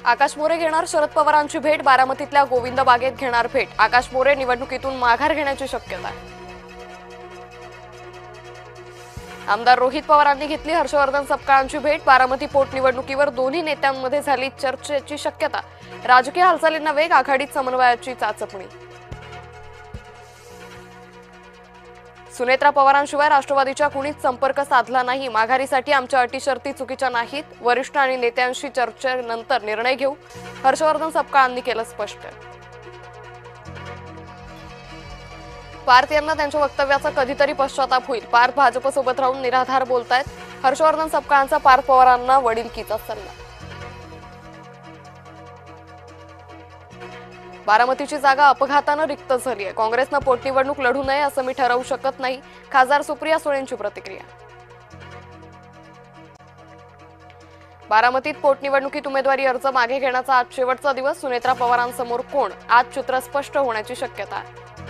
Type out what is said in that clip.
आकाश मोरे घेणार शरद पवारांची भेट, बारामतीतल्या गोविंद बागेत घेणार भेट। आकाश मोरे निवडणुकीतून माघार घेण्याची शक्यता आहे। आमदार रोहित पवारांनी घेतली हर्षवर्धन सपकाळांची भेट, बारामती पोटनिवडणुकीवर दोन्ही नेत्यांमध्ये झाली चर्चेची शक्यता। राजकीय हालचालींना वेग, आघाडीत समन्वयाची चाचपणी। सुनेत्रा पवारांशिवाय राष्ट्रवादीच्या कुणीच संपर्क साधला नाही, माघारीसाठी आमच्या अटी शर्ती चुकीच्या नाहीत, वरिष्ठ आणि नेत्यांशी चर्चेनंतर निर्णय घेऊ, हर्षवर्धन सपकाळांनी केलं स्पष्ट। पार्थ यांना त्यांच्या वक्तव्याचा कधीतरी पश्चाताप होईल, पार्थ भाजपसोबत राहून निराधार बोलतायत, हर्षवर्धन सपकाळांचा पार्थ पवारांना वडीलकीचा सल्ला। बारामतीची जागा अपघातानं रिक्त झाली आहे, काँग्रेसनं पोटनिवडणूक लढू नये असं मी ठरवू शकत नाही, खासदार सुप्रिया सुळेंची प्रतिक्रिया। बारामतीत पोटनिवडणुकीत उमेदवारी अर्ज मागे घेण्याचा आज शेवटचा दिवस, सुनेत्रा पवारांसमोर कोण, आज चित्र स्पष्ट होण्याची शक्यता आहे।